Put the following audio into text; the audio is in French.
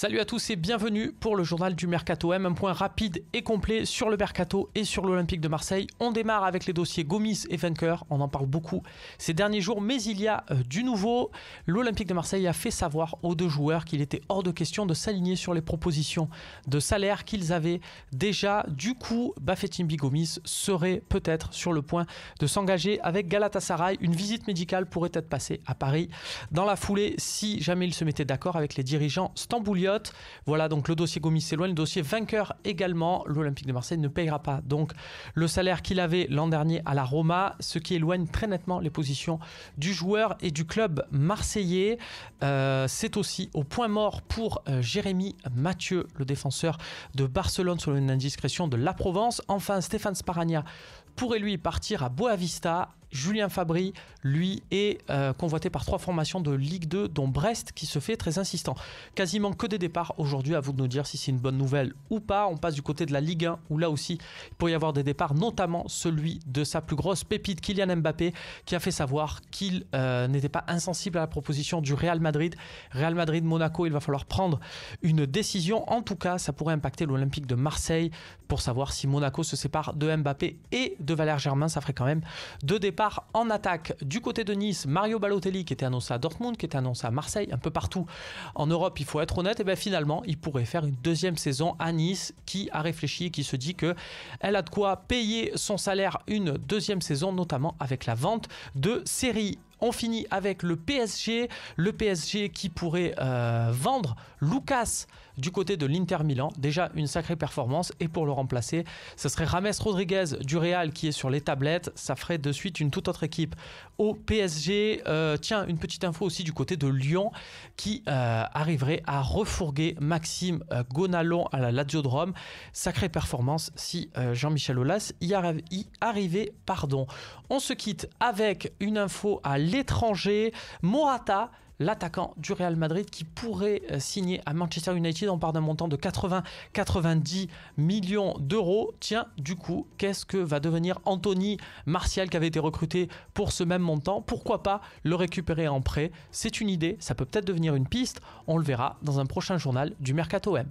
Salut à tous et bienvenue pour le journal du Mercato M, un point rapide et complet sur le Mercato et sur l'Olympique de Marseille. On démarre avec les dossiers Gomis et Vainqueur, on en parle beaucoup ces derniers jours, mais il y a du nouveau. L'Olympique de Marseille a fait savoir aux deux joueurs qu'il était hors de question de s'aligner sur les propositions de salaire qu'ils avaient déjà. Du coup, Bafétimbi Gomis serait peut-être sur le point de s'engager avec Galatasaray. Une visite médicale pourrait être passée à Paris dans la foulée si jamais il se mettait d'accord avec les dirigeants stambouliotes. Voilà, donc le dossier Gomis s'éloigne, le dossier Vainqueur également. L'Olympique de Marseille ne payera pas donc le salaire qu'il avait l'an dernier à la Roma, ce qui éloigne très nettement les positions du joueur et du club marseillais. C'est aussi au point mort pour Jérémy Mathieu, le défenseur de Barcelone, sur une indiscrétion de la Provence. Enfin, Stéphane Sparagna pourrait lui partir à Boavista. Julien Fabry, lui, est convoité par 3 formations de Ligue 2, dont Brest, qui se fait très insistant. Quasiment que des départs aujourd'hui, à vous de nous dire si c'est une bonne nouvelle ou pas. On passe du côté de la Ligue 1, où là aussi, il pourrait y avoir des départs, notamment celui de sa plus grosse pépite, Kylian Mbappé, qui a fait savoir qu'il n'était pas insensible à la proposition du Real Madrid. Real Madrid-Monaco, il va falloir prendre une décision. En tout cas, ça pourrait impacter l'Olympique de Marseille pour savoir si Monaco se sépare de Mbappé et de Valère Germain. Ça ferait quand même 2 départs en attaque. Du côté de Nice, Mario Balotelli qui était annoncé à Dortmund, qui était annoncé à Marseille, un peu partout en Europe, il faut être honnête, et bien finalement il pourrait faire une deuxième saison à Nice, qui a réfléchi et qui se dit qu'elle a de quoi payer son salaire une deuxième saison, notamment avec la vente de Série. On finit avec le PSG qui pourrait vendre Lucas du côté de l'Inter Milan. Déjà une sacrée performance, et pour le remplacer, ce serait James Rodriguez du Real qui est sur les tablettes. Ça ferait de suite une toute autre équipe au PSG. Tiens, une petite info aussi du côté de Lyon qui arriverait à refourguer Maxime Gonalon à la Lazio de Rome. Sacrée performance si Jean-Michel Aulas y arrivait. On se quitte avec une info à l'étranger. Morata, l'attaquant du Real Madrid, qui pourrait signer à Manchester United. On parle d'un montant de 80-90 millions d'euros. Tiens, du coup, qu'est-ce que va devenir Anthony Martial, qui avait été recruté pour ce même montant? Pourquoi pas le récupérer en prêt? C'est une idée, ça peut peut-être devenir une piste. On le verra dans un prochain journal du Mercato M.